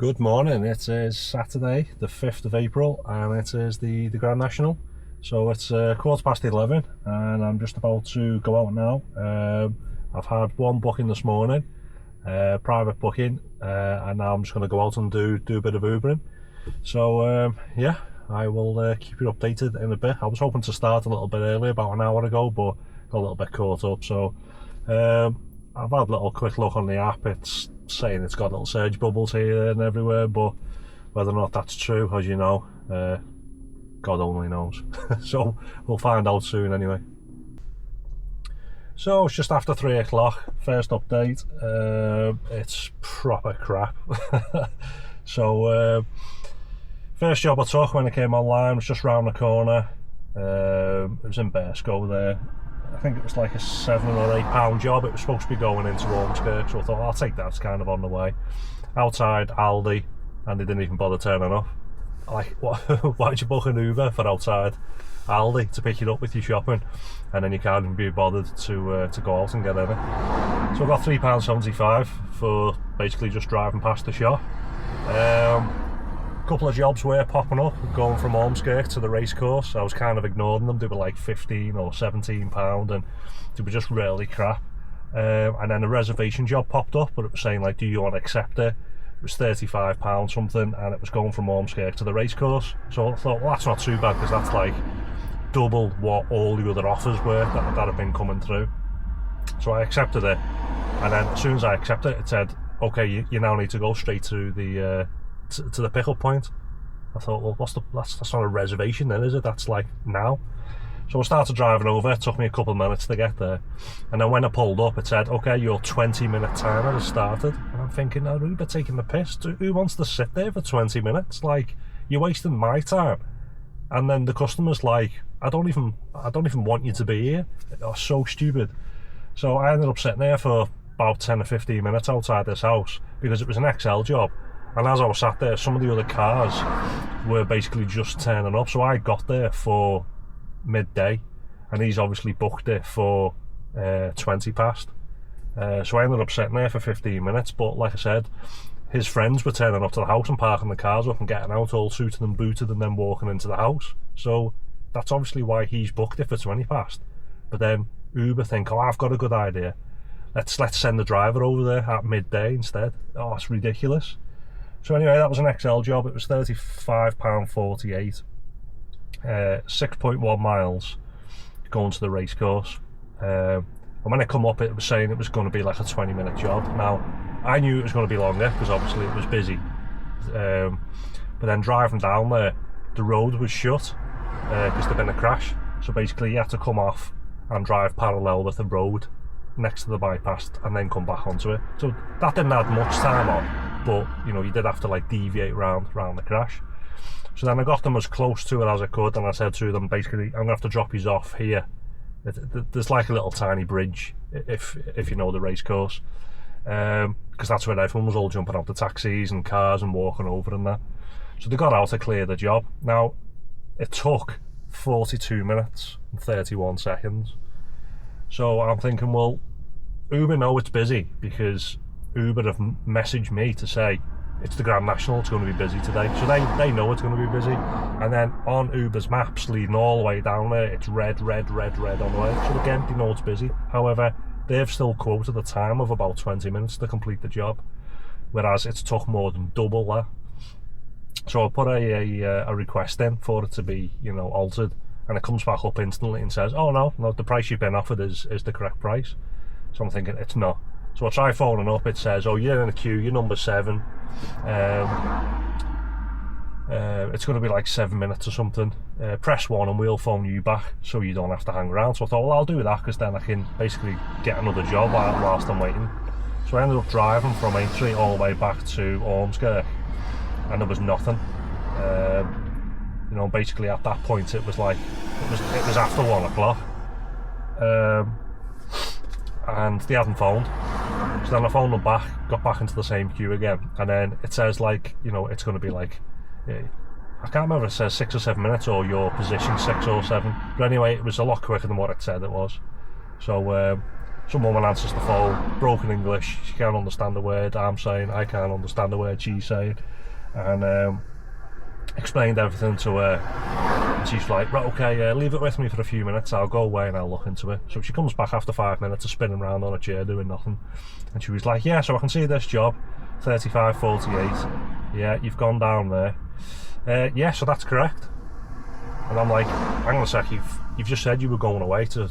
Good morning, it is Saturday the 5th of April and it is the Grand National. So it's 11:15 and I'm just about to go out now. I've had one booking this morning, private booking, and now I'm just going to go out and do a bit of Ubering. So yeah, I will keep you updated in a bit. I was hoping to start a little bit earlier, about an hour ago, but got a little bit caught up. So I've had a little quick look on the app. It's saying it's got little surge bubbles here and everywhere, but whether or not that's true, as you know, God only knows. So we'll find out soon anyway. So it's just after 3 o'clock, first update. It's proper crap. So first job I took when it came online was just round the corner. It was in Bearscough there. I think it was like a £7 or £8 job. It was supposed to be going into Ormskirk, so I thought I'll take that, it's kind of on the way. Outside Aldi, and they didn't even bother turning up. Like, what? Why'd you book an Uber for outside Aldi to pick you up with your shopping, and then you can't even be bothered to go out and get in it? So I got £3.75 for basically just driving past the shop. A couple of jobs were popping up, going from Ormskirk to the racecourse. I was kind of ignoring them. They were like £15 or £17 and they were just really crap. And then a reservation job popped up, but it was saying like, do you want to accept it? It was £35 something, and it was going from Ormskirk to the racecourse. So I thought, well, that's not too bad, because that's like double what all the other offers were that had been coming through. So I accepted it, and then as soon as I accepted it, it said, okay, you now need to go straight to the to the pickup point. I thought, well, that's not a reservation then, is it? That's like now. So I started driving over. It took me a couple of minutes to get there, and then when I pulled up, it said, okay, your 20-minute timer has started. And I'm thinking, oh, Uber taking the piss. Who wants to sit there for 20 minutes? Like, you're wasting my time. And then the customer's like, I don't even want you to be here. It was so stupid. So I ended up sitting there for about 10 or 15 minutes outside this house, because it was an XL job. And as I was sat there, some of the other cars were basically just turning up. So I got there for midday, and he's obviously booked it for 20 past. So I ended up sitting there for 15 minutes. But like I said, his friends were turning up to the house and parking the cars up and getting out all suited and booted and then walking into the house. So that's obviously why he's booked it for 20 past. But then Uber think, oh, I've got a good idea. Let's send the driver over there at midday instead. Oh, it's ridiculous. So anyway, that was an XL job. It was £35.48, 6.1 miles going to the racecourse. And when it come up, it was saying it was going to be like a 20-minute job. Now, I knew it was going to be longer because obviously it was busy. But then driving down there, the road was shut because there'd been a crash. So basically you had to come off and drive parallel with the road next to the bypass and then come back onto it. So that didn't add much time on, but you know, you did have to like deviate round the crash. So then I got them as close to it as I could, and I said to them, basically, I'm gonna have to drop you off here. There's like a little tiny bridge, if you know the racecourse, because that's where everyone was all jumping out the taxis and cars and walking over and that. So they got out to clear the job. Now it took 42 minutes and 31 seconds. So I'm thinking, well, Uber know it's busy because Uber have messaged me to say it's the Grand National, it's going to be busy today. So they know it's going to be busy. And then on Uber's maps leading all the way down there, it's red on the way. So again, they know it's busy. However, they've still quoted a time of about 20 minutes to complete the job, whereas it's took more than double that. So I put a request in for it to be, you know, altered. And it comes back up instantly and says, oh no, the price you've been offered is the correct price. So I'm thinking, it's not. So I try phoning up, it says, oh, you're in a queue, you're number 7. It's going to be like 7 minutes or something. Press 1 and we'll phone you back so you don't have to hang around. So I thought, well, I'll do that because then I can basically get another job whilst I'm waiting. So I ended up driving from Aintree all the way back to Ormskirk, and there was nothing. You know, basically at that point it was like it was after 1 o'clock, and they hadn't phoned. So then I phoned them back, got back into the same queue again, and then it says like, you know, it's going to be like, I can't remember if it says 6 or 7 minutes or your position 6 or 7, but anyway, it was a lot quicker than what it said it was. So Some woman answers the phone, broken English, she can't understand the word I'm saying, I can't understand the word she's saying, and explained everything to her, and she's like, right, okay, leave it with me for a few minutes, I'll go away and I'll look into it. So she comes back after 5 minutes of spinning around on a chair doing nothing, and she was like, yeah, so I can see this job, 3548, yeah, you've gone down there, yeah, so that's correct. And I'm like, hang on a sec, you've just said you were going away to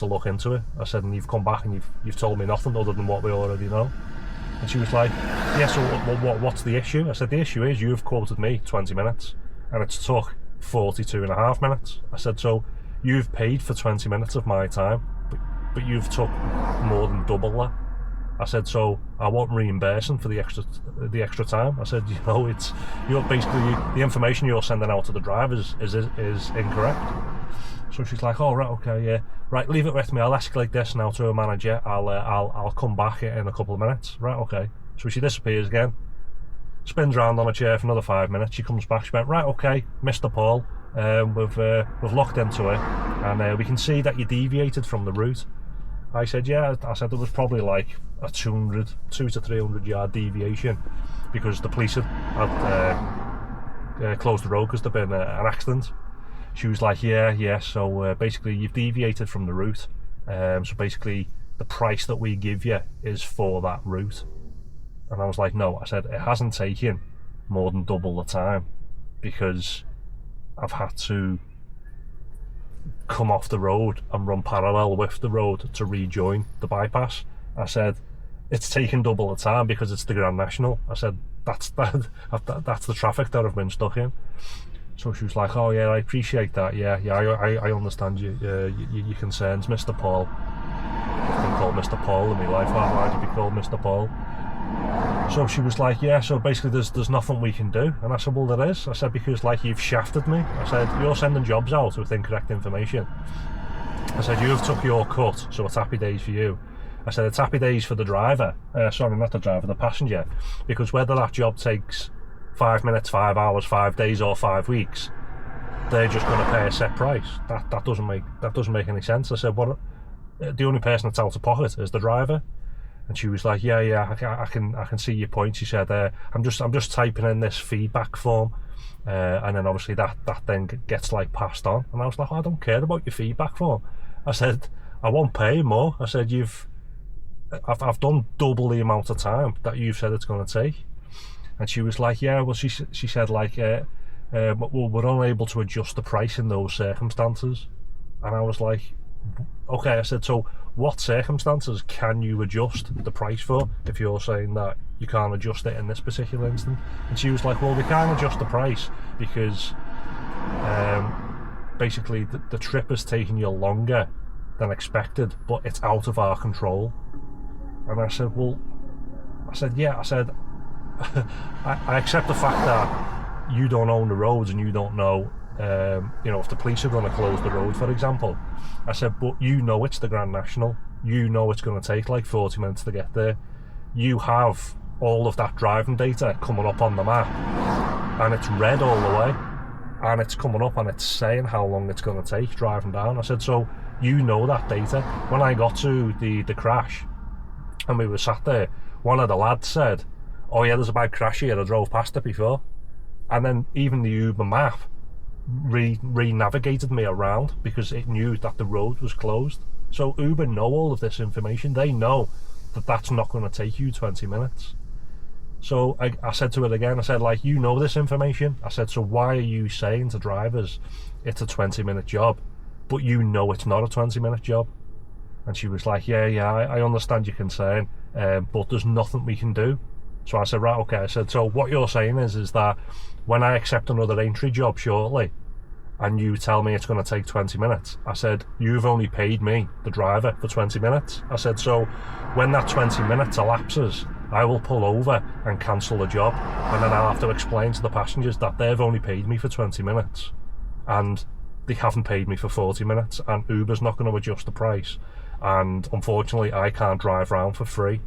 look into it. I said, and you've come back and you've told me nothing other than what we already know. And she was like, yeah, so what's the issue? I said, the issue is you've quoted me 20 minutes and it's took 42.5 minutes. I said, so you've paid for 20 minutes of my time, but you've took more than double that. I said, so I want reimbursing for the extra time. I said, you're basically, the information you're sending out to the drivers is incorrect. So she's like, oh, right, okay, yeah, right, leave it with me, I'll escalate this now to a manager, I'll come back in a couple of minutes. Right, okay. So she disappears again, spins around on a chair for another 5 minutes, she comes back, she went, right, okay, Mr. Paul, we've looked into it, and we can see that you deviated from the route. I said, yeah, I said there was probably like a 200 to 300 yard deviation, because the police had closed the road because there'd been an accident. She was like, yeah, so basically you've deviated from the route, so basically the price that we give you is for that route. And I was like, no, I said, it hasn't taken more than double the time, because I've had to come off the road and run parallel with the road to rejoin the bypass. I said, it's taken double the time because it's the Grand National. I said, that's the traffic that I've been stuck in. So she was like, oh yeah, I appreciate that, yeah, I understand your concerns, Mr. Paul. I've been called Mr. Paul in my life, why would you be called Mr. Paul? So she was like, yeah, so basically there's nothing we can do. And I said, well, there is. I said, because like you've shafted me. I said, you're sending jobs out with incorrect information. I said, you've took your cut, so it's happy days for you. I said, it's happy days for the driver, sorry, not the driver, the passenger, because whether that job takes 5 minutes, 5 hours, 5 days or 5 weeks, they're just going to pay a set price. That doesn't make any sense. I said, what? The only person that's out of pocket is the driver. And she was like, yeah, I can see your point. She said, I'm just typing in this feedback form, and then obviously that then gets like passed on. And I was like, I don't care about your feedback form. I said, I won't pay more. I said, I've done double the amount of time that you've said it's going to take. And she was like, yeah, well, she said like, well, we're unable to adjust the price in those circumstances. And I was like, okay. I said, so what circumstances can you adjust the price for if you're saying that you can't adjust it in this particular instance? And she was like, well, we can't adjust the price because basically the trip has taken you longer than expected, but it's out of our control. And I said, well, yeah, I said, I accept the fact that you don't own the roads and you don't know, if the police are going to close the road, for example. I said, but you know it's the Grand National. You know it's going to take like 40 minutes to get there. You have all of that driving data coming up on the map, and it's red all the way, and it's coming up and it's saying how long it's going to take driving down. I said, so you know that data. When I got to the crash and we were sat there, one of the lads said, oh yeah, there's a bad crash here, I drove past it before. And then even the Uber map re-navigated me around because it knew that the road was closed. So Uber know all of this information. They know that that's not going to take you 20 minutes. So I said to it again, I said, like, you know this information. I said, so why are you saying to drivers it's a 20-minute job, but you know it's not a 20-minute job? And she was like, yeah, I understand your concern, but there's nothing we can do. So I said, right, okay. I said, so what you're saying is that when I accept another entry job shortly and you tell me it's going to take 20 minutes, I said, you've only paid me, the driver, for 20 minutes. I said, so when that 20 minutes elapses, I will pull over and cancel the job, and then I'll have to explain to the passengers that they've only paid me for 20 minutes and they haven't paid me for 40 minutes, and Uber's not going to adjust the price, and unfortunately I can't drive around for free.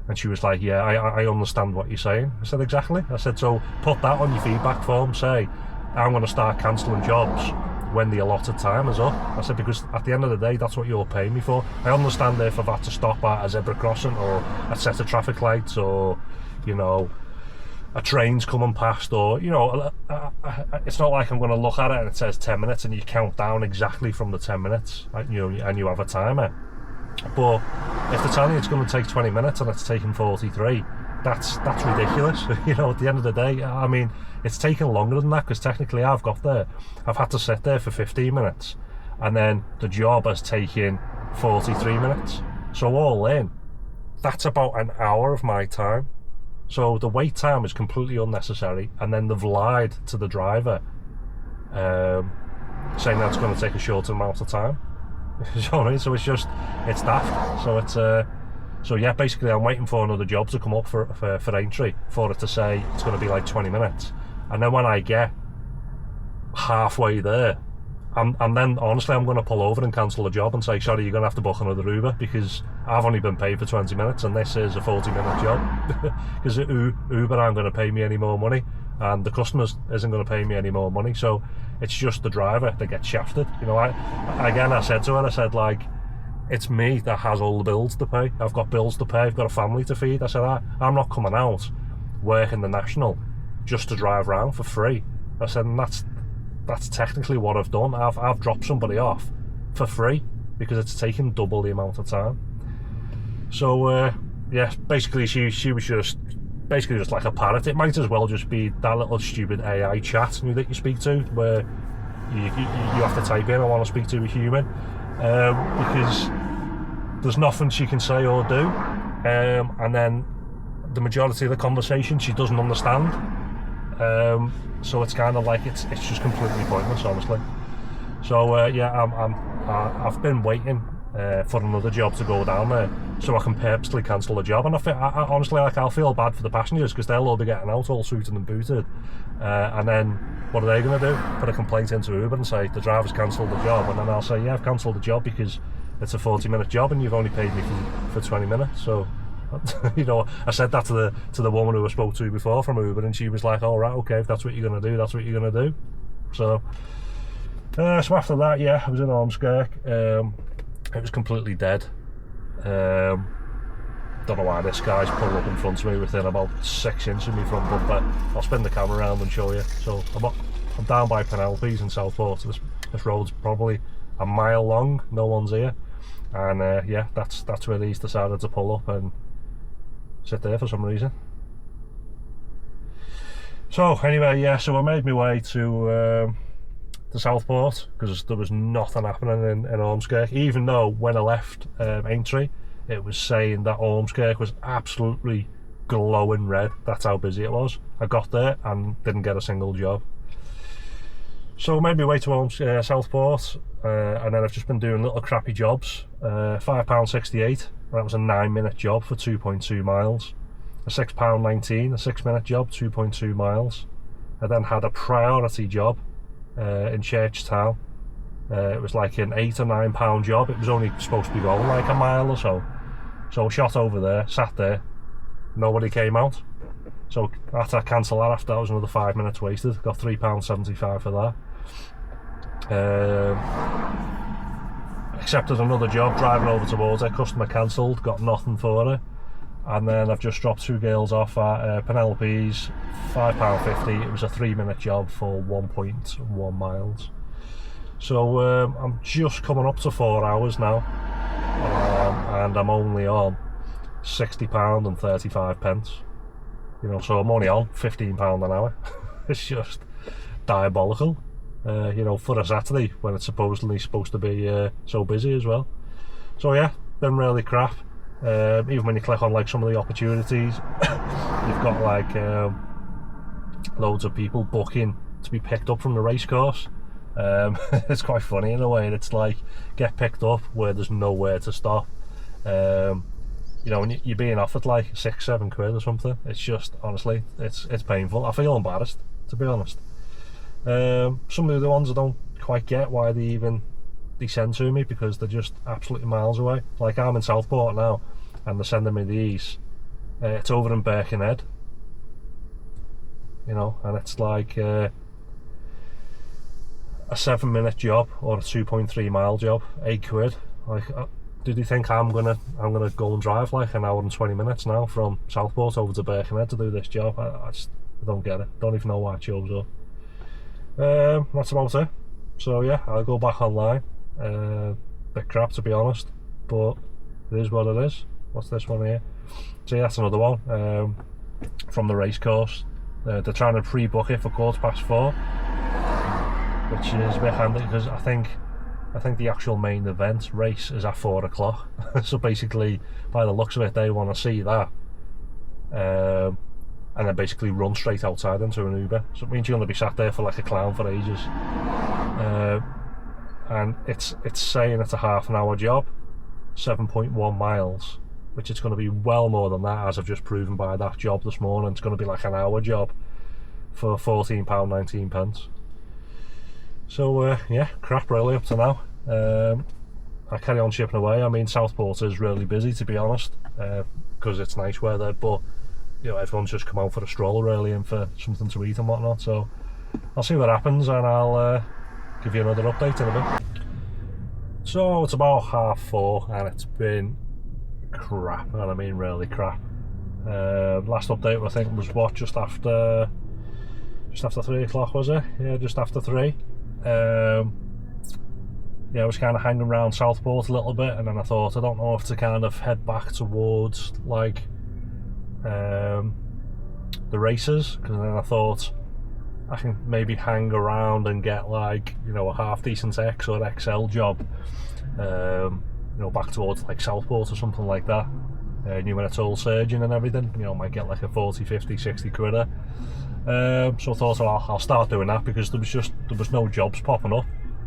And she was like, yeah, I understand what you're saying. I said, exactly. I said, so put that on your feedback form, say, I'm going to start cancelling jobs when the allotted time is up. I said, because at the end of the day, that's what you're paying me for. I understand if I've had to stop at a zebra crossing or a set of traffic lights, or, you know, a train's coming past, or, you know, it's not like I'm going to look at it and it says 10 minutes and you count down exactly from the 10 minutes, and you have a timer. But if they're telling you it's going to take 20 minutes and it's taking 43, that's ridiculous. You know, at the end of the day, I mean, it's taken longer than that, because technically I've had to sit there for 15 minutes, and then the job has taken 43 minutes. So all in, that's about an hour of my time. So the wait time is completely unnecessary, and then they've lied to the driver, saying that's going to take a shorter amount of time. You know what I mean? So it's daft. So it's so yeah, basically I'm waiting for another job to come up for entry, for it to say it's going to be like 20 minutes, and then when I get halfway there, and then honestly I'm going to pull over and cancel the job and say, sorry, you're going to have to book another Uber, because I've only been paid for 20 minutes and this is a 40-minute job. Because Uber aren't going to pay me any more money, and the customers isn't going to pay me any more money, so it's just the driver that gets shafted. You know, I said to her, I said, like, it's me that has all the bills to pay. I've got bills to pay, I've got a family to feed. I said, I'm not coming out working the National just to drive around for free. I said, and that's technically what I've done. I've dropped somebody off for free because it's taken double the amount of time. So yeah, basically she was just like a parrot. It might as well just be that little stupid AI chat that you speak to, where you have to type in, I want to speak to a human, because there's nothing she can say or do, and then the majority of the conversation she doesn't understand. So it's kind of like it's just completely pointless, honestly. So yeah, I've been waiting for another job to go down there so I can purposely cancel the job, and I honestly, like, I'll feel bad for the passengers, because they'll all be getting out all suited and booted, and then what are they going to do? Put a complaint into Uber and say the driver's cancelled the job, and then I'll say, yeah, I've cancelled the job because it's a 40-minute job and you've only paid me for 20 minutes. So you know, I said that to the woman who I spoke to before from Uber, and she was like, all right, okay, if that's what you're going to do, that's what you're going to do. So so after that, yeah, I was in Ormskirk. It was completely dead. Don't know why this guy's pulled up in front of me within about 6 inches of me front bumper. I'll spin the camera around and show you. So I'm down by Penelope's in Southport. So this road's probably a mile long, no one's here, and yeah, that's where he's decided to pull up and sit there for some reason. So anyway, yeah, so I made my way to Southport, because there was nothing happening in Ormskirk, even though when I left Aintree it was saying that Ormskirk was absolutely glowing red. That's how busy it was. I got there and didn't get a single job. So I made my way to Southport, and then I've just been doing little crappy jobs. £5.68, that was a 9-minute job for 2.2 miles. A £6.19, a 6-minute job, 2.2 miles. I then had a priority job in Churchtown. It was like an £8 or £9 job. It was only supposed to be going like a mile or so. So I shot over there, sat there, nobody came out. So after I cancelled that, after that was another 5 minutes wasted. Got £3.75 for that. Accepted another job driving over towards it. Customer cancelled, got nothing for it. And then I've just dropped 2 girls off at Penelope's, £5.50. It was a 3-minute job for 1.1 miles. So I'm just coming up to 4 hours now, and I'm only on £60 and 35 pence. You know, so I'm only on £15 an hour. It's just diabolical. You know, for a Saturday when it's supposedly supposed to be so busy as well. So yeah, been really crap. Even when you click on like some of the opportunities, you've got like loads of people booking to be picked up from the race course. It's quite funny in a way. It's like, get picked up where there's nowhere to stop. You know, and you're being offered like £6-7 quid or something. It's just, honestly, it's painful. I feel embarrassed, to be honest. Some of the ones I don't quite get why they send to me, because they're just absolutely miles away. Like, I'm in Southport now and they're sending me these. It's over in Birkenhead, you know, and it's like a 7-minute job or a 2.3 mile job, £8. Like, did you think I'm gonna go and drive like an hour and 20 minutes now from Southport over to Birkenhead to do this job? I don't get it. Don't even know why I chose up. That's about it. So yeah, I'll go back online. Bit crap, to be honest, but it is what it is. What's this one here? So yeah, that's another one from the race course. They're trying to pre-book it for 4:15, which is a bit handy because I think the actual main event race is at 4 o'clock. So basically, by the looks of it, they want to see that, and then basically run straight outside into an Uber. So it means you're going to be sat there for like a clown for ages. And it's saying it's a half-an-hour job, 7.1 miles, which it's going to be well more than that, as I've just proven by that job this morning. It's going to be like an hour job for £14.19. So yeah, crap really up to now. I carry on chipping away. I mean, Southport is really busy, to be honest, because it's nice weather, but you know, everyone's just come out for a stroll really and for something to eat and whatnot. So I'll see what happens, and I'll give you another update in a bit. So it's about 4:30 and it's been crap, and I mean really crap. Last update I think was what, just after 3 o'clock, was it? Yeah, just after 3. Yeah, I was kind of hanging around Southport a little bit, and then I thought, I don't know if to kind of head back towards like the races, because then I thought I can maybe hang around and get like, you know, a half decent X or XL job, you know, back towards like Southport or something like that. New when it's all surging and everything, you know, might get like a 40, 50, 60 quidder. So I thought, I'll start doing that, because there was no jobs popping up.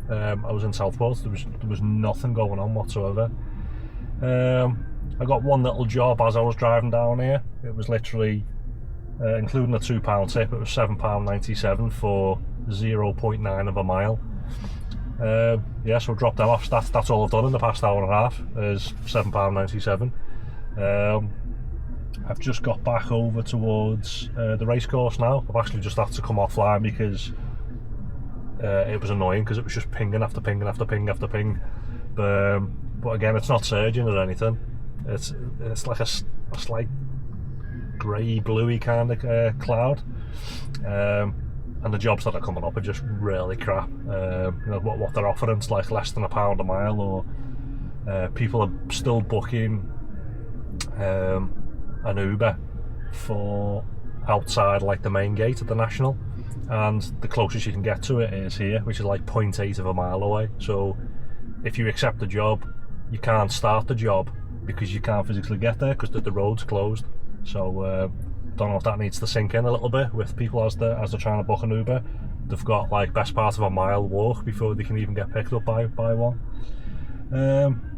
I was in Southport, there was nothing going on whatsoever. I got one little job as I was driving down here. It was literally, including a £2 tip, it was £7.97 for 0.9 of a mile. Yeah, so I dropped them off. That's all I've done in the past hour and a half, is £7.97. I've just got back over towards the race course now. I've actually just had to come offline because it was annoying, because it was just pinging after ping after ping after ping. But again, it's not surging or anything. It's like a slight grey bluey kind of cloud, and the jobs that are coming up are just really crap. You know, what they're offering, it's like less than £1 a mile, or people are still booking an Uber for outside like the main gate at the National, and the closest you can get to it is here, which is like 0.8 of a mile away. So if you accept the job, you can't start the job because you can't physically get there because the road's closed. So don't know if that needs to sink in a little bit with people as they're trying to book an Uber. They've got like best part of a mile walk before they can even get picked up by one.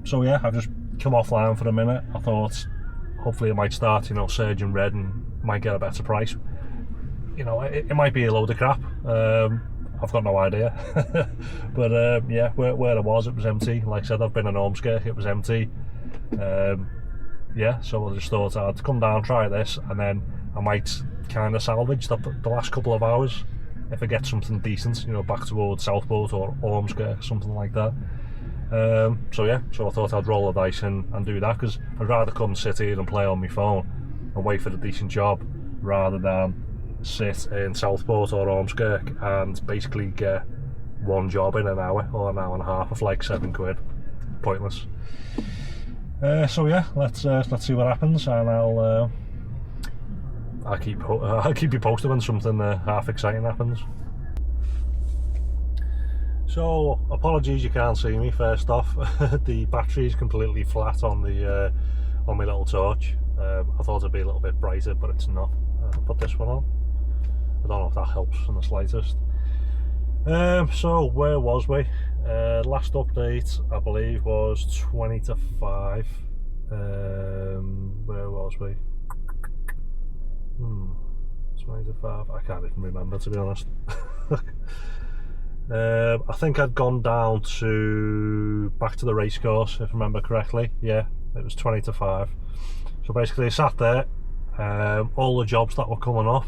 So yeah, I've just come offline for a minute. I thought hopefully it might start, you know, surging red and might get a better price. You know, it might be a load of crap. I've got no idea. But yeah, where I was, it was empty. Like I said, I've been in Ormskirk, it was empty. Yeah, so I just thought I'd come down, try this, and then I might kind of salvage the last couple of hours if I get something decent, you know, back towards Southport or Ormskirk, something like that. So yeah, so I thought I'd roll the dice and do that, because I'd rather come sit here and play on my phone and wait for a decent job rather than sit in Southport or Ormskirk and basically get one job in an hour or an hour and a half of like £7. Pointless. So yeah, let's see what happens, and I'll keep you posted when something half exciting happens. So apologies you can't see me. First off, the battery is completely flat on the on my little torch. I thought it'd be a little bit brighter, but it's not. I'll put this one on. I don't know if that helps in the slightest. So where was we? Last update I believe was 20 to 5. Where was we? 20 to 5. I can't even remember, to be honest. I think I'd gone down back to the race course, if I remember correctly. Yeah, it was 20 to 5. So basically I sat there. All the jobs that were coming up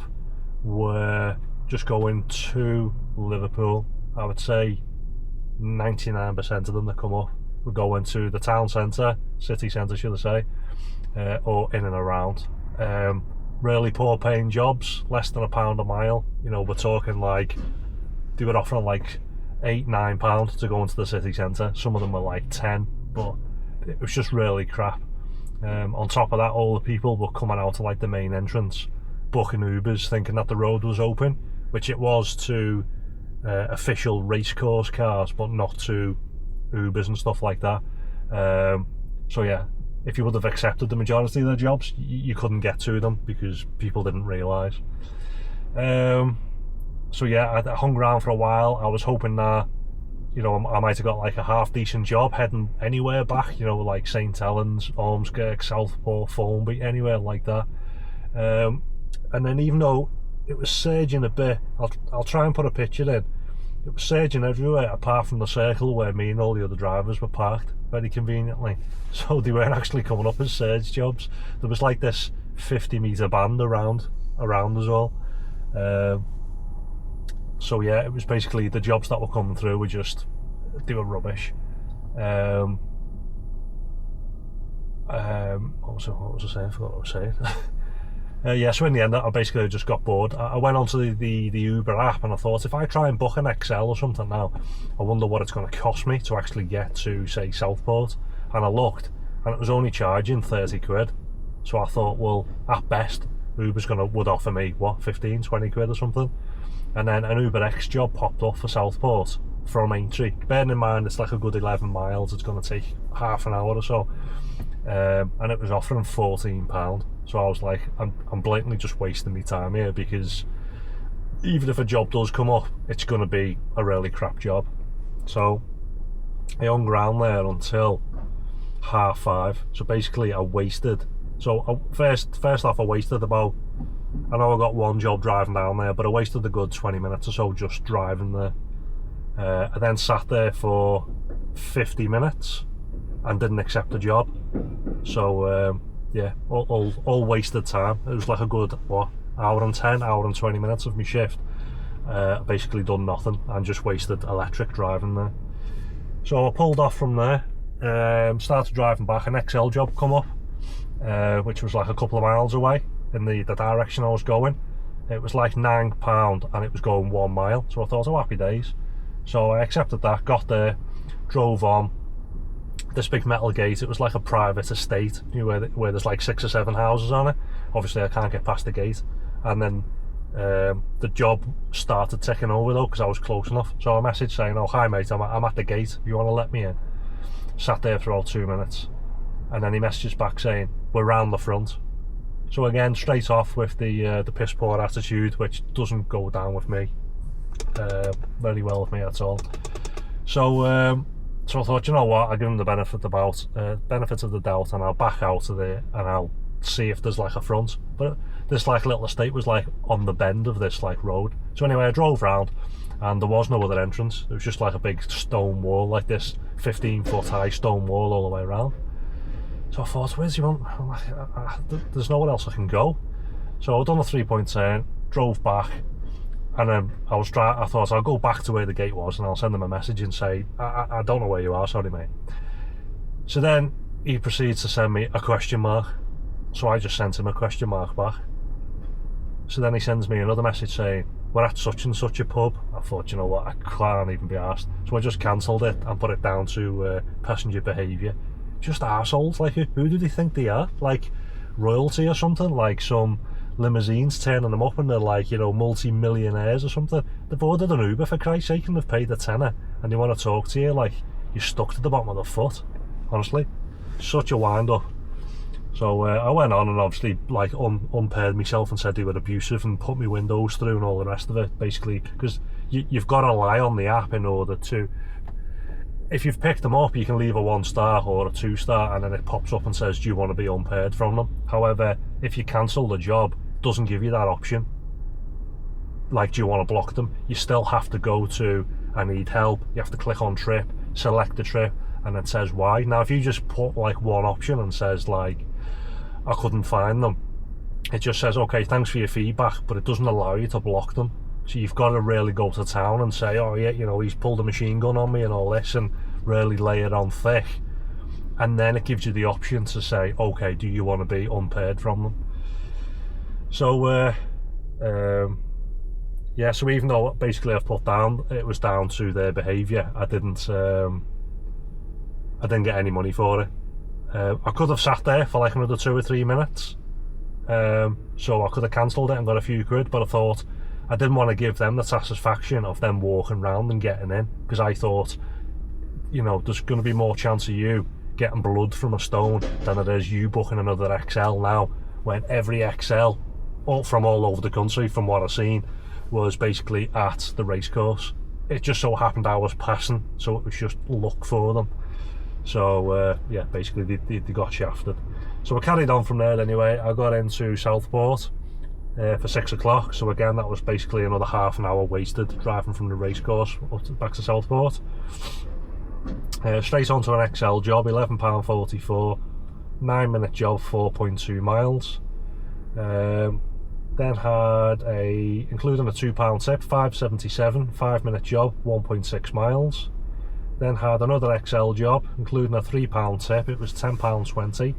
were just going to Liverpool. I would say 99% of them that come up were going to the town centre, city centre should I say, or in and around. Really poor paying jobs, less than £1 a mile. You know, we're talking like, they were offering like £8-9 to go into the city centre. Some of them were like 10, but it was just really crap. On top of that, all the people were coming out to like the main entrance, booking Ubers, thinking that the road was open, which it was to official racecourse cars, but not to Ubers and stuff like that. So yeah, if you would have accepted the majority of the jobs, you couldn't get to them because people didn't realise. So yeah, I hung around for a while. I was hoping that, you know, I might have got like a half decent job heading anywhere back, you know, like St Helens, Ormskirk, Southport, Formby, anywhere like that. And then even though it was surging a bit, I'll try and put a picture in. It was surging everywhere apart from the circle where me and all the other drivers were parked, very conveniently. So they weren't actually coming up as surge jobs. There was like this 50-metre band around us all. So yeah, it was basically the jobs that were coming through were just, they were rubbish. What was I saying? I forgot what I was saying. Yeah, so in the end I basically just got bored. I went onto the Uber app and I thought, if I try and book an XL or something now, I wonder what it's going to cost me to actually get to, say, Southport. And I looked and it was only charging 30 quid. So I thought, well, at best Uber's would offer me what, 15-20 quid or something. And then an Uber X job popped up for Southport from Aintree. Bearing in mind it's like a good 11 miles, it's going to take half an hour or so, and it was offering £14. So I was like, I'm blatantly just wasting my time here, because even if a job does come up, it's going to be a really crap job. So I hung around there until 5:30. So basically I wasted, first off I wasted about, I know I got one job driving down there, but I wasted a good 20 minutes or so just driving there. I then sat there for 50 minutes and didn't accept the job. So yeah, all wasted time. It was like a good, what, hour and 20 minutes of my shift. Basically done nothing and just wasted electric driving there. So I pulled off from there, started driving back. An XL job come up, which was like a couple of miles away in the direction I was going. It was like £9 and it was going 1 mile. So I thought, oh, happy days. So I accepted that, got there, drove on. This big metal gate, it was like a private estate, you know, where there's like 6 or 7 houses on it. Obviously I can't get past the gate. And then the job started ticking over though, because I was close enough. So I messaged saying, oh, hi mate, I'm at the gate, you want to let me in? Sat there for all 2 minutes. And then he messages back saying, we're round the front. So again, straight off with the piss poor attitude, which doesn't go down with me very well with me at all. So I thought, you know what, I'll give him the benefit of the doubt, and I'll back out of there and I'll see if there's like a front. But this like little estate was like on the bend of this like road. So anyway, I drove round and there was no other entrance. It was just like a big stone wall, like this 15-foot high stone wall all the way around. So I thought, where's he on? There's nowhere else I can go. So I'd done a 3-point turn, drove back, and then I thought I'll go back to where the gate was and I'll send them a message and say, I don't know where you are, sorry mate. So then he proceeds to send me a question mark. So I just sent him a question mark back. So then he sends me another message saying, we're at such and such a pub. I thought, you know what, I can't even be arsed. So I just cancelled it and put it down to passenger behaviour. Just arseholes, like who do they think they are? Like royalty or something? Like some limousines turning them up and they're like, you know, multi-millionaires or something. They've ordered an Uber for Christ's sake and they've paid a tenner and they want to talk to you like you're stuck to the bottom of the foot. Honestly, such a wind up. So I went on and obviously like unpaired myself and said they were abusive and put my windows through and all the rest of it, basically, because you've got to rely on the app in order to, if you've picked them up, you can leave a 1-star or a 2-star and then it pops up and says, do you want to be unpaired from them? However, if you cancel the job, it doesn't give you that option. Like, do you want to block them? You still have to go to, I need help. You have to click on trip, select the trip, and it says why. Now, if you just put like one option and says like, I couldn't find them, it just says, okay, thanks for your feedback, but it doesn't allow you to block them. So you've got to really go to town and say, oh yeah, you know, he's pulled a machine gun on me and all this, and really lay it on thick. And then it gives you the option to say, okay, do you want to be unpaired from them? So yeah, so even though basically I've put down, it was down to their behaviour, I didn't get any money for it. I could have sat there for like another 2 or 3 minutes, so I could have cancelled it and got a few quid, but I thought I didn't want to give them the satisfaction of them walking round and getting in, because I thought, you know, there's going to be more chance of you getting blood from a stone than it is you booking another XL now, when every XL from all over the country, from what I've seen, was basically at the racecourse. It just so happened I was passing, so it was just luck for them. So yeah, basically they got shafted. So I carried on from there anyway. I got into Southport for 6 o'clock, so again that was basically another half an hour wasted driving from the racecourse back to Southport. Straight onto an XL job, £11.44, 9-minute job, 4.2 miles. Then had including a £2 tip, £5.77, 5-minute job, 1.6 miles. Then had another XL job, including a £3 tip, it was £10.20,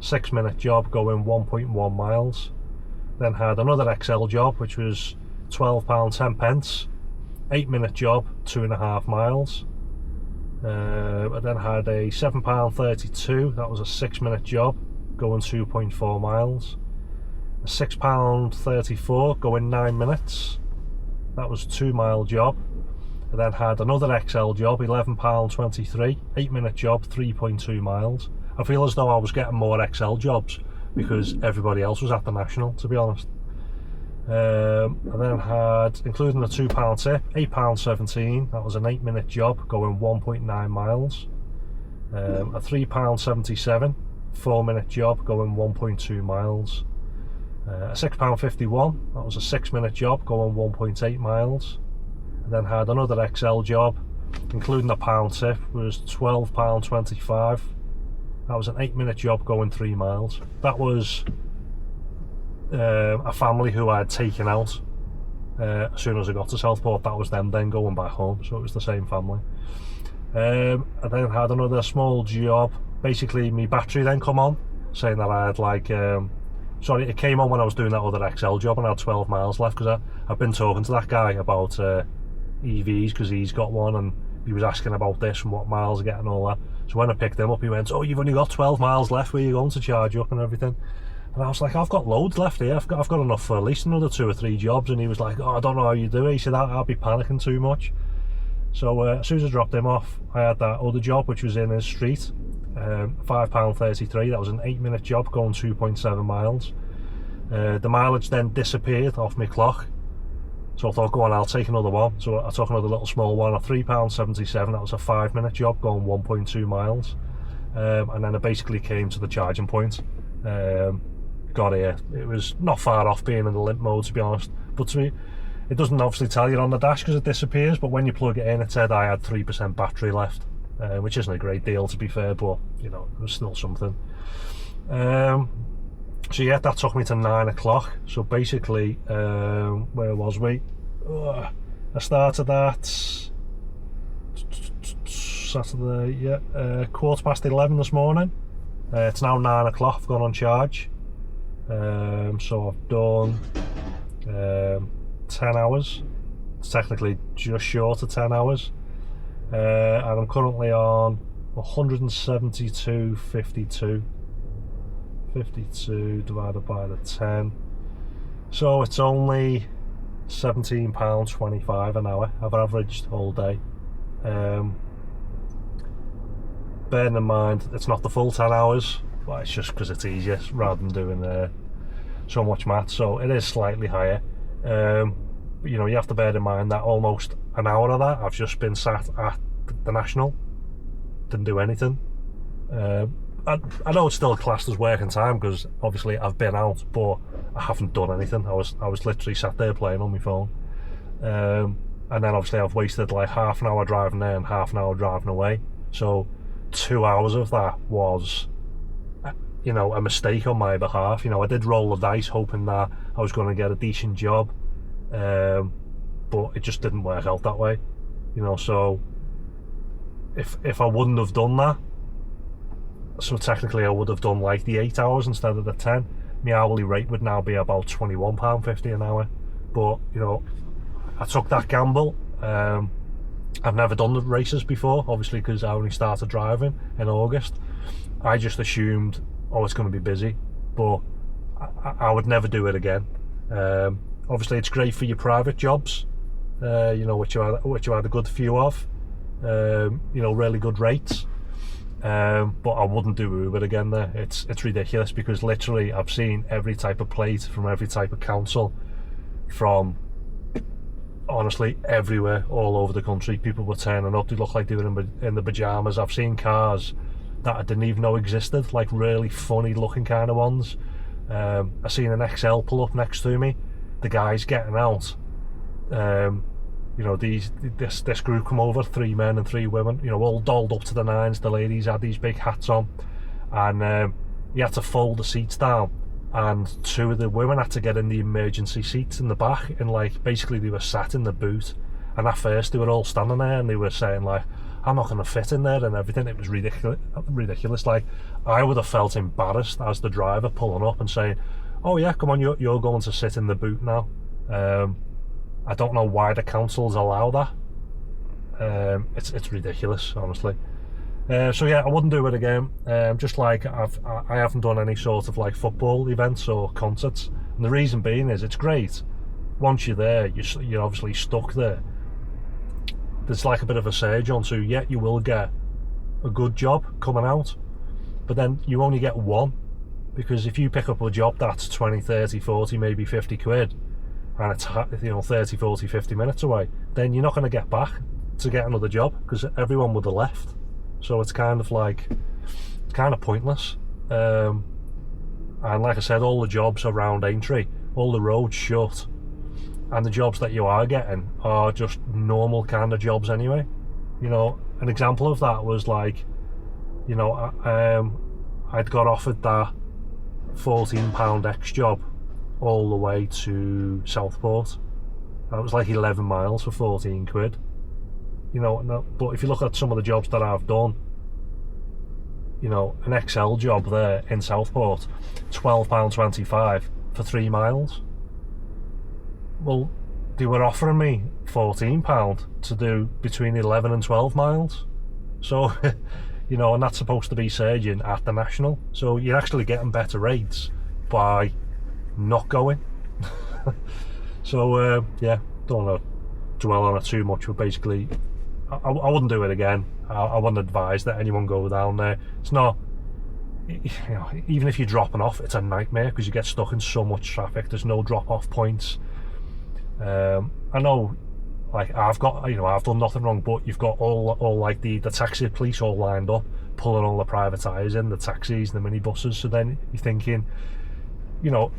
6-minute job, going 1.1 miles. Then had another XL job, which was £12.10, 8-minute job, 2.5 miles. I then had a £7.32, that was a 6-minute job, going 2.4 miles. A £6.34, going 9 minutes, that was a 2-mile job. I then had another XL job, £11.23, 8-minute job, 3.2 miles. I feel as though I was getting more XL jobs because everybody else was at the National, to be honest. I then had, including a £2 tip, £8.17, that was an 8-minute job, going 1.9 miles. A £3.77, 4-minute job, going 1.2 miles. A £6.51, that was a 6-minute job, going 1.8 miles. I then had another XL job, including a pound tip, was £12.25. That was an 8-minute job, going 3 miles. That was a family who I had taken out as soon as I got to Southport. That was them then going back home, so it was the same family. I then had another small job. Basically my battery then come on, saying that I had like sorry, it came on when I was doing that other XL job and I had 12 miles left, because I've been talking to that guy about EVs, because he's got one and he was asking about this and what miles I get and all that. So when I picked him up, he went, oh, you've only got 12 miles left, where are you going to charge up and everything? And I was like, I've got loads left here, I've got enough for at least another 2 or 3 jobs. And he was like, oh, I don't know how you do it. He said, I'll be panicking too much. So as soon as I dropped him off, I had that other job which was in his street, £5.33, that was an 8-minute job, going 2.7 miles. The mileage then disappeared off my clock, so I thought, go on, I'll take another one. So I took another little small one, a £3.77, that was a 5-minute job, going 1.2 miles. And then I basically came to the charging point. Got here, it was not far off being in the limp mode, to be honest, but to me it doesn't obviously tell you on the dash because it disappears, but when you plug it in, it said I had 3% battery left, which isn't a great deal, to be fair, but you know, it was still something. So yeah, that took me to 9 o'clock. So basically, where was we? I started that Saturday, yeah, 11:15 this morning. It's now 9 o'clock, I've gone on charge. So I've done 10 hours. It's technically just short of 10 hours. And I'm currently on 172.52. 52 divided by the 10. So it's only £17.25 an hour I've averaged all day. Bearing in mind it's not the full 10 hours, but it's just because it's easier rather than doing so much maths, so it is slightly higher. But you know, you have to bear in mind that almost an hour of that I've just been sat at the National, didn't do anything. I know it's still classed as working time because obviously I've been out, but I haven't done anything. I was literally sat there playing on my phone. And then obviously I've wasted like half an hour driving there and half an hour driving away. So 2 hours of that was, you know, a mistake on my behalf. You know, I did roll the dice hoping that I was going to get a decent job. but it just didn't work out that way, you know. So if I wouldn't have done that, so technically I would have done like the 8 hours instead of the 10, my hourly rate would now be about £21.50 an hour. But you know, I took that gamble. I've never done the races before, obviously, because I only started driving in August. I just assumed, oh, it's going to be busy, but I would never do it again. Obviously it's great for your private jobs, you know, which you had a good few of, you know, really good rates. But I wouldn't do Uber again there. It's ridiculous, because literally I've seen every type of plate from every type of council, from honestly everywhere, all over the country. People were turning up, they looked like they were in the pyjamas. I've seen cars that I didn't even know existed, like really funny looking kind of ones. I seen an XL pull up next to me. The guy's getting out. You know, this group come over, 3 men and 3 women, you know, all dolled up to the nines. The ladies had these big hats on, and he had to fold the seats down, and 2 of the women had to get in the emergency seats in the back, and like basically they were sat in the boot. And at first they were all standing there and they were saying like, I'm not going to fit in there and everything. It was ridiculous. Like, I would have felt embarrassed as the driver pulling up and saying, oh yeah, come on, you're going to sit in the boot now. I don't know why the councils allow that. It's ridiculous, honestly. So yeah, I wouldn't do it again. Just like I haven't done any sort of like football events or concerts, and the reason being is it's great. Once you're there, you're obviously stuck there. There's like a bit of a surge on, so yeah, you will get a good job coming out, but then you only get one, because if you pick up a job that's 20, 30, 40, maybe 50 quid, and it's, you know, 30, 40, 50 minutes away, then you're not going to get back to get another job, because everyone would have left. So it's kind of like, it's kind of pointless. And like I said, all the jobs around Aintree, all the roads shut, and the jobs that you are getting are just normal kind of jobs anyway. You know, an example of that was like, you know, I'd got offered that £14 X job all the way to Southport. That was like 11 miles for 14 quid. You know, but if you look at some of the jobs that I've done, you know, an XL job there in Southport, £12.25 for 3 miles. Well, they were offering me £14 to do between 11 and 12 miles. So, you know, and that's supposed to be surging at the National. So you're actually getting better rates by not going. So, yeah, don't want to dwell on it too much, but basically, I wouldn't do it again. I wouldn't advise that anyone go down there. It's not, you know, even if you're dropping off, it's a nightmare, because you get stuck in so much traffic. There's no drop-off points. I know, like, I've done nothing wrong, but you've got all like the taxi police all lined up, pulling all the private tyres in, the taxis and the minibuses. So then you're thinking, you know,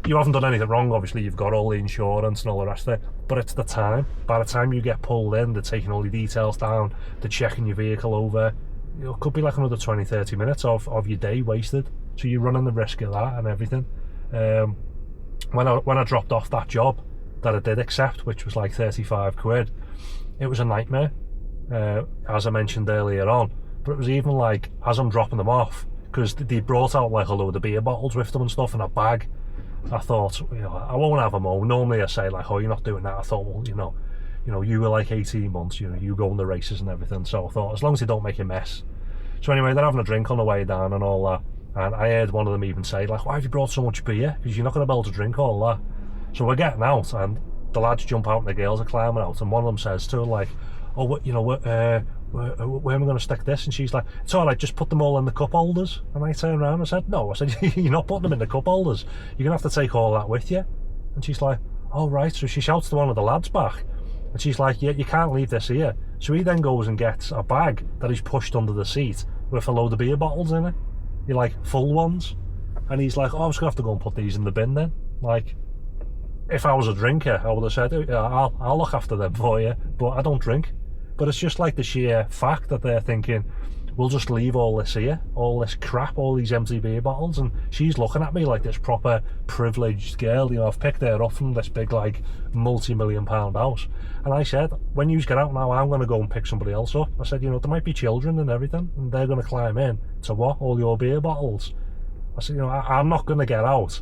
you haven't done anything wrong, obviously, you've got all the insurance and all the rest of it, but it's the time. By the time you get pulled in, they're taking all the details down, they're checking your vehicle over. You know, it could be like another 20-30 minutes of your day wasted, so you're running the risk of that and everything. When I dropped off that job that I did accept, which was like 35 quid, it was a nightmare, as I mentioned earlier on. But it was even like, as I'm dropping them off, because they brought out like a load of beer bottles with them and stuff in a bag, I thought, you know, I won't have them home. Normally I say like, oh, you're not doing that. I thought, well, you know, you were like 18 months, you know, you go on the races and everything. So I thought, as long as they don't make a mess. So anyway, they're having a drink on the way down and all that. And I heard one of them even say like, why have you brought so much beer? Because you're not going to be able to drink all that. So we're getting out, and the lads jump out and the girls are climbing out, and one of them says to her like, oh, you know, where am I going to stick this? And she's like, it's all right, just put them all in the cup holders. And I turned around and said, no. I said, you're not putting them in the cup holders, you're going to have to take all that with you. And she's like, oh right. So she shouts to one of the lads back, and she's like, yeah, you can't leave this here. So he then goes and gets a bag that he's pushed under the seat with a load of beer bottles in it, you like full ones. And he's like, oh, I'm just going to have to go and put these in the bin then. Like, if I was a drinker, I would have said, oh, yeah, I'll look after them for you, but I don't drink. But it's just like the sheer fact that they're thinking, we'll just leave all this here, all this crap, all these empty beer bottles, and she's looking at me like this proper privileged girl. You know, I've picked her up from this big, like, multi-million-pound house. And I said, when you get out now, I'm going to go and pick somebody else up. I said, you know, there might be children and everything, and they're going to climb in to what? All your beer bottles. I said, you know, I'm not going to get out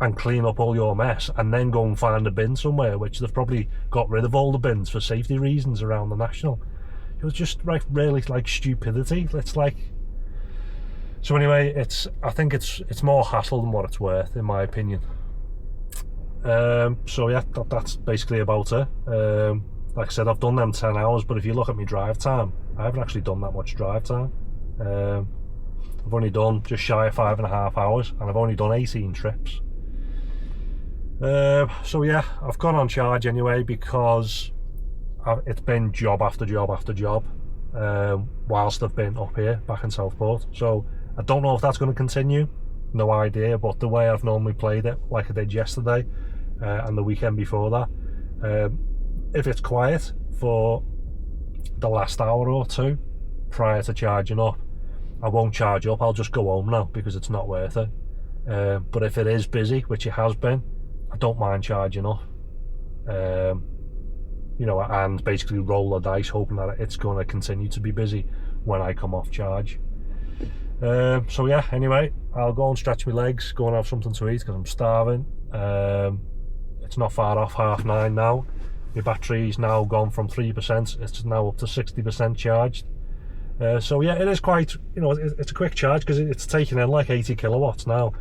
and clean up all your mess and then go and find a bin somewhere, which they've probably got rid of all the bins for safety reasons around the National. It was just like really like stupidity. It's like, so anyway, I think it's more hassle than what it's worth, in my opinion. So yeah, that's basically about it. Like I said, I've done them 10 hours, but if you look at my drive time, I haven't actually done that much drive time. I've only done just shy of 5.5 hours, and I've only done 18 trips. So yeah, I've gone on charge anyway, because it's been job after job after job whilst I've been up here back in Southport. So I don't know if that's going to continue, no idea, but the way I've normally played it, like I did yesterday and the weekend before that, if it's quiet for the last hour or two prior to charging up, I won't charge up. I'll just go home now because it's not worth it. But if it is busy, which it has been, I don't mind charging up, you know, and basically roll the dice, hoping that it's going to continue to be busy when I come off charge. So yeah, anyway, I'll go and stretch my legs, go and have something to eat because I'm starving. It's not far off 9:30 now. My battery's now gone from 3%, it's now up to 60% charged. So yeah, it is quite, you know, it's a quick charge because it's taking in like 80 kilowatts now.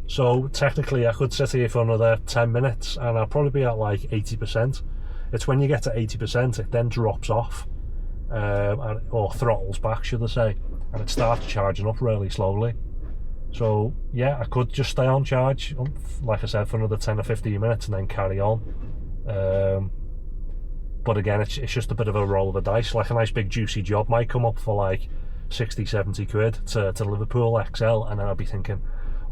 So technically I could sit here for another 10 minutes and I'll probably be at like 80%. It's when you get to 80% it then drops off, or throttles back should I say, and it starts charging up really slowly. So yeah, I could just stay on charge, like I said, for another 10 or 15 minutes and then carry on. But again, it's just a bit of a roll of the dice. Like a nice big juicy job might come up for like 60-70 quid to Liverpool XL, and then I'd be thinking,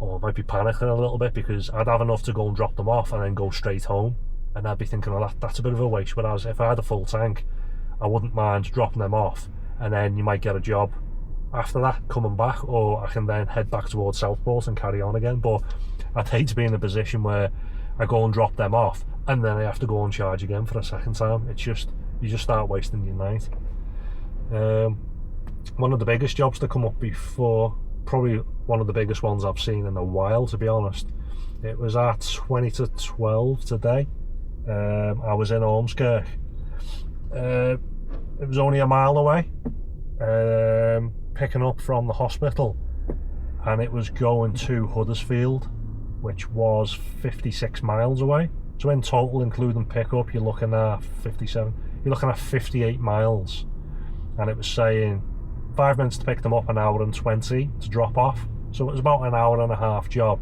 oh, I might be panicking a little bit because I'd have enough to go and drop them off and then go straight home, and I'd be thinking, oh, that's a bit of a waste. Whereas if I had a full tank, I wouldn't mind dropping them off, and then you might get a job after that coming back, or I can then head back towards Southport and carry on again. But I'd hate to be in a position where I go and drop them off and then I have to go and charge again for a second time. It's just, you just start wasting your night. One of the biggest jobs to come up before, probably one of the biggest ones I've seen in a while, to be honest. It was at 20 to 12 today. I was in Ormskirk. It was only a mile away, picking up from the hospital, and it was going to Huddersfield, which was 56 miles away. So in total, including pickup, you're looking at 57. You're looking at 58 miles, and it was saying 5 minutes to pick them up, an hour and 20 to drop off. So it was about an hour and a half job.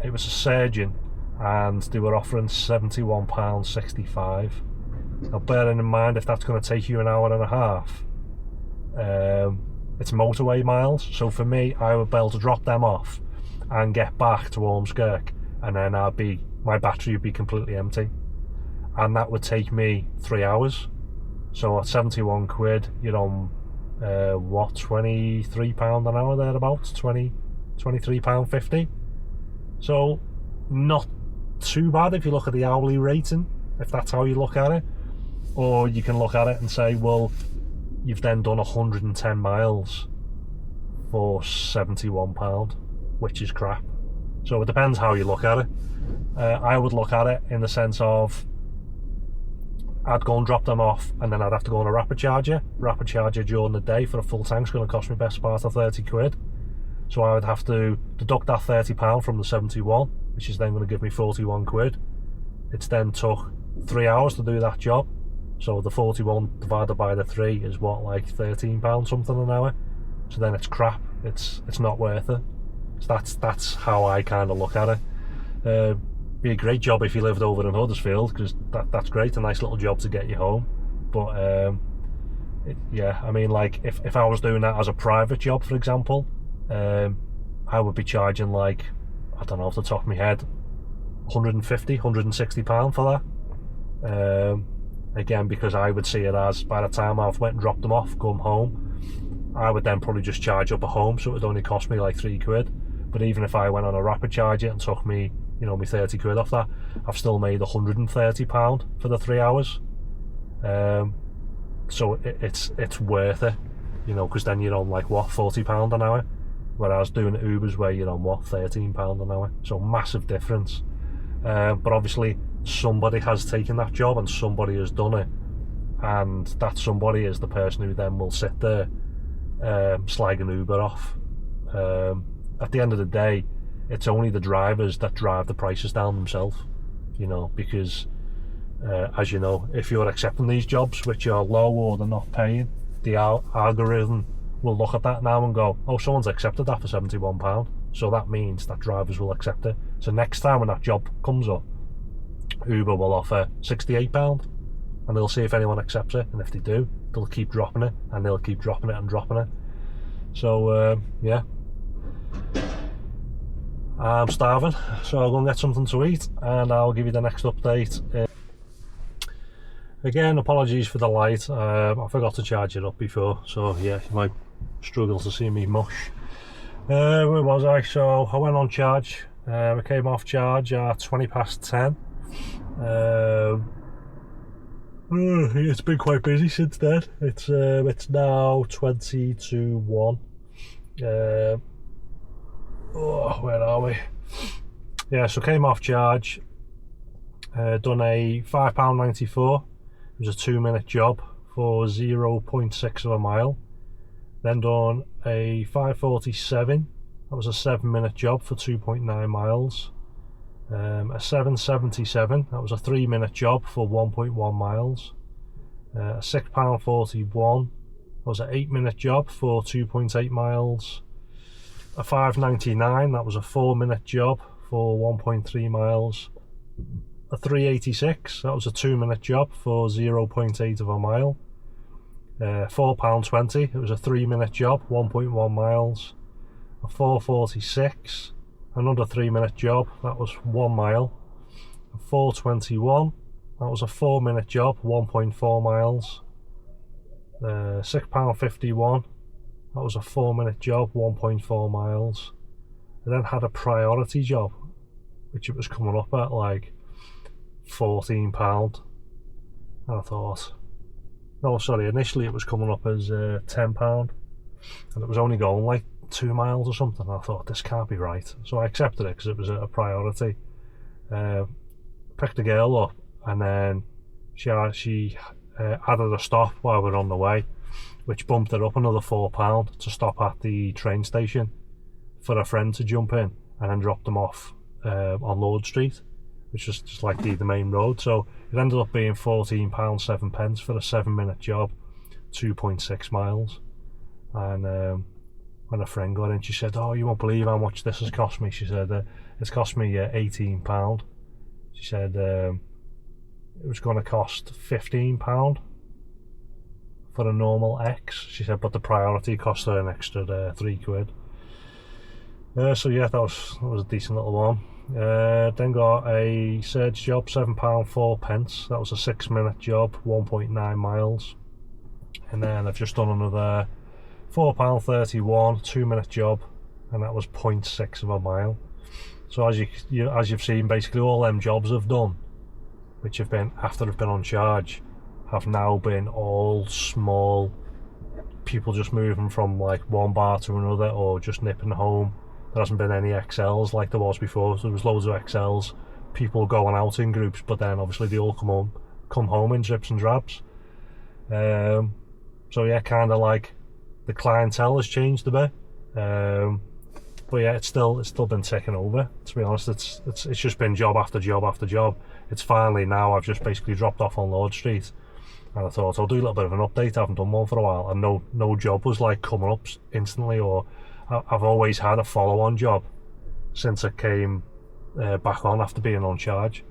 It was a surgeon, and they were offering £71.65. Now, bearing in mind, if that's going to take you an hour and a half, it's motorway miles. So for me, I would be able to drop them off and get back to Ormskirk, and then my battery would be completely empty, and that would take me 3 hours. So at 71 quid, you're on what, £23 an hour thereabouts, £23.50. So not too bad if you look at the hourly rating, if that's how you look at it. Or you can look at it and say, well, you've then done 110 miles for £71, which is crap. So it depends how you look at it. I would look at it in the sense of, I'd go and drop them off, and then I'd have to go on a rapid charger during the day for a full tank's going to cost me best part of 30 quid. So I would have to deduct that £30 from the 71, which is then going to give me 41 quid. It's then took 3 hours to do that job. So the 41 divided by the 3 is what, like £13 something an hour. So then it's crap. It's not worth it. So that's how I kind of look at it. Be a great job if you lived over in Huddersfield, because that's great, a nice little job to get you home. But yeah, I mean, like if I was doing that as a private job, for example, I would be charging, like, I don't know off the top of my head, £150, £160 for that. Again, because I would see it as, by the time I've went and dropped them off, come home, I would then probably just charge up at home, so it would only cost me like £3. But even if I went on a rapid charge it and took me, you know, me £30 off that, I've still made £130 for the 3 hours. So it's worth it, you know, because then you're on like what, £40 an hour, whereas doing Ubers where you're on what, £13 an hour. So massive difference. But obviously somebody has taken that job and somebody has done it, and that somebody is the person who then will sit there slag an Uber off. At the end of the day, it's only the drivers that drive the prices down themselves, you know, because as you know, if you're accepting these jobs which are low or they're not paying, the algorithm will look at that now and go, oh, someone's accepted that for £71, so that means that drivers will accept it. So next time when that job comes up, Uber will offer £68 and they'll see if anyone accepts it, and if they do, they'll keep dropping it, and they'll keep dropping it and dropping it. So yeah, I'm starving, so I'll go and get something to eat and I'll give you the next update. Again, apologies for the light, I forgot to charge it up before, so yeah, you might struggle to see me mush. Where was I? So I went on charge, I came off charge at 10:20. It's been quite busy since then. It's now 20 to 1. Where are we? Yeah, so came off charge, done a £5.94. It was a 2-minute job for 0.6 of a mile. Then done a 5.47. That was a 7-minute job for 2.9 miles. A 7.77. That was a 3-minute job for 1.1 miles. A £6.41. That was an 8-minute job for 2.8 miles. A 5.99. That was a 4-minute job for 1.3 miles. A 3.86. That was a 2-minute job for 0.8 of a mile. £4.20. It was a 3-minute job, 1.1 miles. A 4.46. Another 3-minute job, that was 1 mile. A 4.21. That was a 4-minute job, 1.4 miles. £6.51. That was a 4-minute job, 1.4 miles. I then had a priority job, which it was coming up at like £14. And I thought, no, sorry, initially it was coming up as £10, and it was only going like 2 miles or something. I thought, this can't be right, so I accepted it because it was a priority. Picked the girl up, and then she added a stop while we were on the way, which bumped it up another £4 to stop at the train station for a friend to jump in and then drop them off on Lord Street, which is just like the main road. So it ended up being £14.07 for a 7-minute job, 2.6 miles. And when a friend got in, she said, oh, you won't believe how much this has cost me. She said, it's cost me £18. She said it was going to cost £15 for a normal X. She said, but the priority cost her an extra £3. So yeah, that was a decent little one. Then got a surge job, £7.04. That was a 6-minute job, 1.9 miles. And then I've just done another £4.31, 2-minute job, and that was 0.6 of a mile. So as you've seen, basically all them jobs I've done, which have been after I've been on charge, have now been all small people just moving from like one bar to another, or just nipping home. There hasn't been any XLs like there was before. So there was loads of XLs, people going out in groups, but then obviously they all come home in drips and drabs. So yeah, kind of like the clientele has changed a bit, but yeah, it's still been taken over. To be honest, it's just been job after job after job. It's finally now I've just basically dropped off on Lord Street, and I thought I'll do a little bit of an update. I haven't done one for a while, and no job was like coming up instantly, or I've always had a follow-on job since I came back on after being on charge.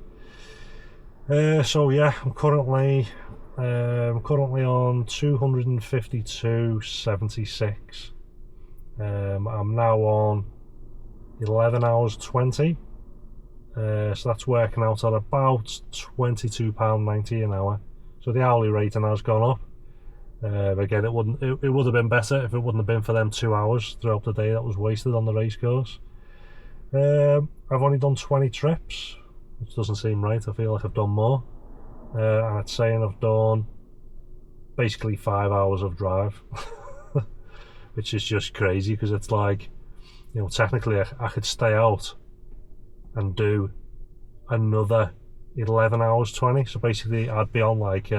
So yeah, I'm currently on 252.76. I'm now on 11 hours 20. So that's working out at about £22.90 an hour. So the hourly rating has gone up. Again, it would have been better if it wouldn't have been for them 2 hours throughout the day that was wasted on the race course. I've only done 20 trips, which doesn't seem right. I feel like I've done more. And it's saying I've done basically 5 hours of drive, which is just crazy, because it's like, you know, technically I could stay out and do another 11 hours 20. So basically I'd be on like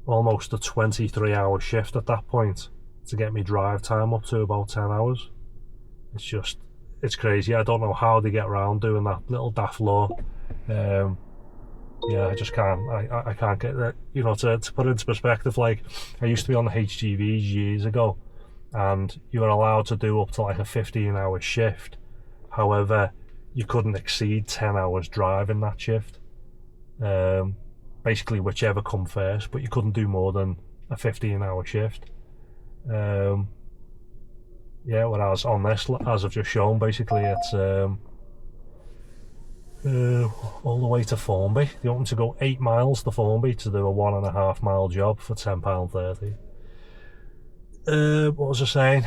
almost a 23-hour shift at that point to get me drive time up to about 10 hours. It's crazy. I don't know how they get around doing that little daft law. Yeah, I just can't. I can't get that. You know, to put it into perspective, like, I used to be on the HGVs years ago, and you were allowed to do up to like a 15-hour shift. However, you couldn't exceed 10 hours drive in that shift. Basically, whichever come first, but you couldn't do more than a 15-hour shift. Yeah, whereas on this, as I've just shown, basically it's all the way to Formby. They want me to go 8 miles to Formby to do a 1.5 mile job for £10.30. What was I saying?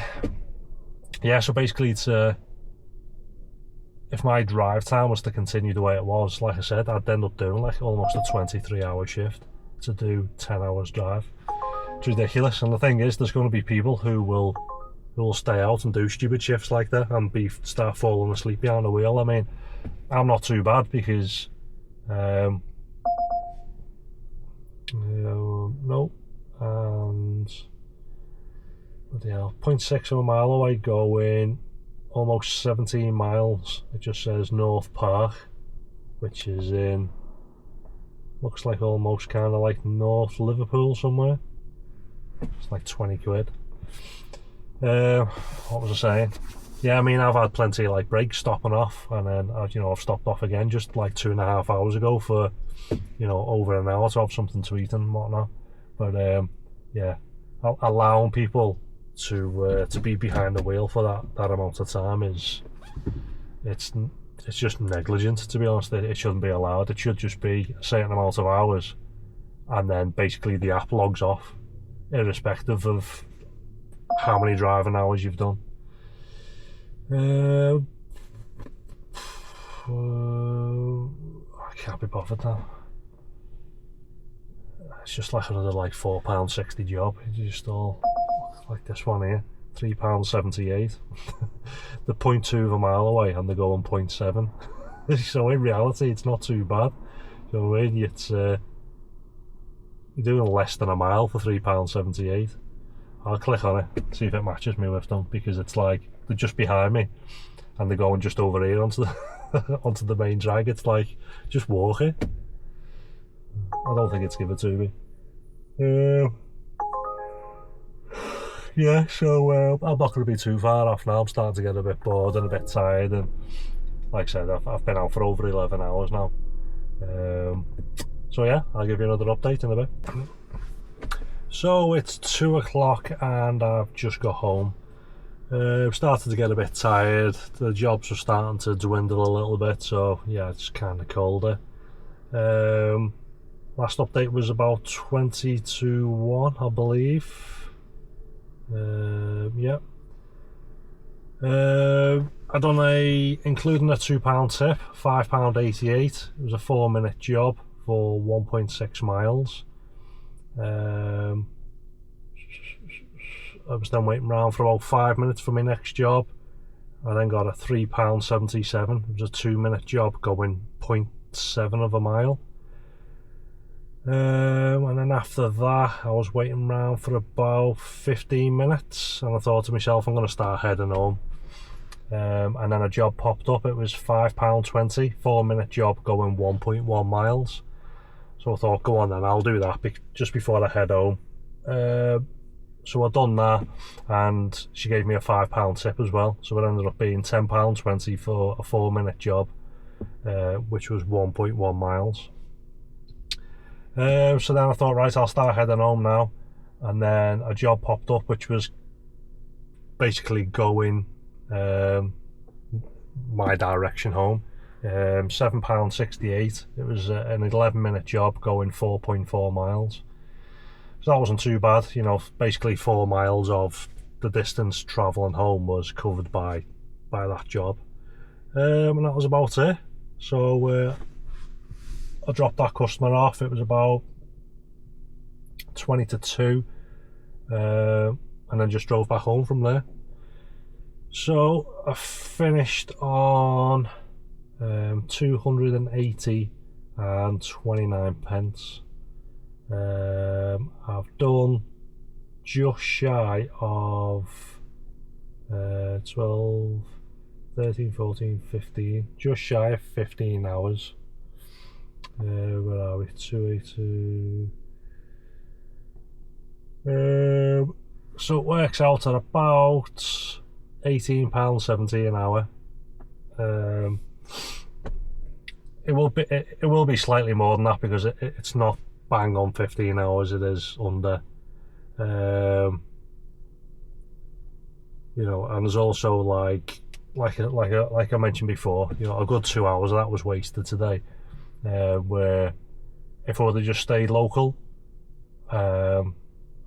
Yeah, so basically it's if my drive time was to continue the way it was, like I said, I'd end up doing like almost a 23-hour shift to do 10 hours drive. It's ridiculous. And the thing is, there's going to be people who will stay out and do stupid shifts like that and start falling asleep behind the wheel. I mean, I'm not too bad because no, and bloody hell, 0.6 of a mile away, going almost 17 miles. It just says North Park, which is in, looks like almost kind of like North Liverpool somewhere. It's like 20 quid. What was I saying? Yeah, I mean, I've had plenty of like breaks stopping off, and then you know, I've stopped off again just like 2.5 hours ago for, you know, over an hour to have something to eat and whatnot. But yeah, allowing people to be behind the wheel for that amount of time it's just negligent, to be honest. It shouldn't be allowed. It should just be a certain amount of hours, and then basically the app logs off, irrespective of how many driving hours you've done. I can't be bothered now. It's just like another like £4.60 job. It's just all like this one here, £3.78. They're 0.2 of a mile away and they're going 0.7. So in reality, it's not too bad. You know what I mean? It's you're doing less than a mile for £3.78. I'll click on it, see if it matches me with them, because it's like they're just behind me and they're going just over here onto the onto the main drag. It's like, just walk it. I don't think it's given to me. Yeah, so I'm not going to be too far off now. I'm starting to get a bit bored and a bit tired, and like I said, I've been out for over 11 hours now. So yeah, I'll give you another update in a bit. So it's 2 o'clock and I've just got home. I've started to get a bit tired. The jobs are starting to dwindle a little bit, so yeah, it's kind of colder. Last update was about 20 to 1, I believe. Yeah. I done including a £2 tip, £5.88. It was a 4-minute job for 1.6 miles. I was then waiting around for about 5 minutes for my next job. I then got a £3.77. It was a 2-minute job going 0.7 of a mile. And then after that, I was waiting around for about 15 minutes, and I thought to myself, I'm going to start heading home. And then a job popped up. It was £5.20, 4-minute job going 1.1 miles. So I thought, go on then, I'll do that just before I head home. So I done that, and she gave me a £5 tip as well. So it ended up being £10.20 for a 4-minute job, which was 1.1 miles. So then I thought, right, I'll start heading home now. And then a job popped up which was basically going my direction home. £7.68. It was an 11-minute job going 4.4 miles. So that wasn't too bad, you know. Basically 4 miles of the distance travelling home was covered by that job, and that was about it. So I dropped that customer off. It was about 20 to 2, and then just drove back home from there. So I finished on 280 and 29 pence. I've done just shy of 12, 13, 14, 15, just shy of 15 hours. Where are we? 282. So it works out at about £18.70 an hour. It will be slightly more than that because it's not bang on 15 hours. It is under. You know, and there's also like I mentioned before, you know, a good 2 hours of that was wasted today. Where if I would have just stayed local, I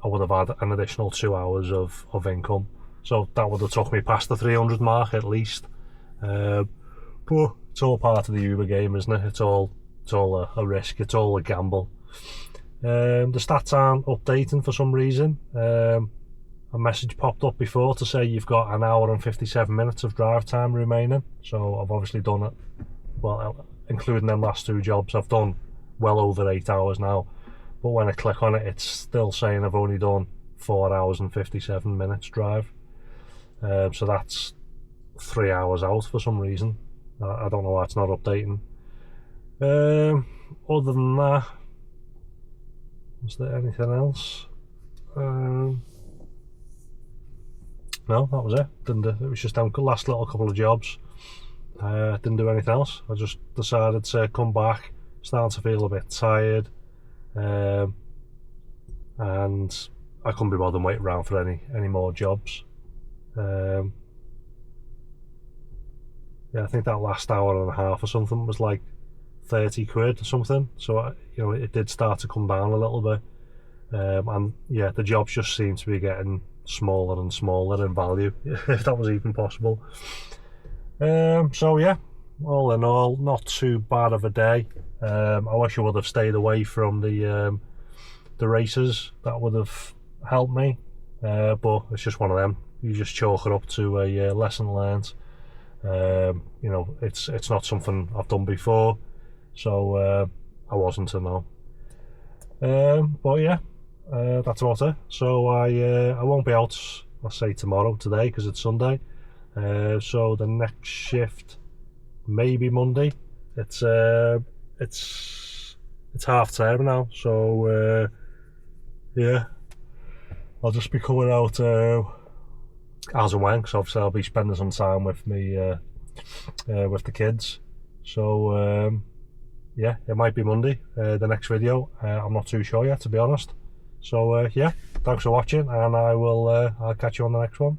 would have had an additional 2 hours of income. So that would have took me past the 300 mark at least. But it's all part of the Uber game, isn't it? It's all a risk. It's all a gamble. The stats aren't updating for some reason. A message popped up before to say you've got an hour and 57 minutes of drive time remaining. So I've obviously done it. Well, including them last 2 jobs, I've done well over 8 hours now. But when I click on it, it's still saying I've only done 4 hours and 57 minutes drive. So that's 3 hours out for some reason. I don't know why it's not updating. Other than that, was there anything else? No, that was it. It was just them last little couple of jobs. Didn't do anything else. I just decided to come back, starting to feel a bit tired, and I couldn't be bothered waiting around for any more jobs. Yeah, I think that last hour and a half or something was like 30 quid or something. So you know, it did start to come down a little bit, and yeah, the jobs just seem to be getting smaller and smaller in value, if that was even possible. So yeah, all in all, not too bad of a day. I wish I would have stayed away from the races. That would have helped me, but it's just one of them. You just chalk it up to a lesson learned. You know, it's not something I've done before, so I wasn't to know. But yeah, that's about it. So I won't be out, let's say today, because it's Sunday. So the next shift maybe Monday. It's half term now, so yeah, I'll just be coming out as and when, because obviously I'll be spending some time with me with the kids. So yeah, it might be Monday, the next video. I'm not too sure yet, to be honest. So yeah, thanks for watching, and I'll catch you on the next one.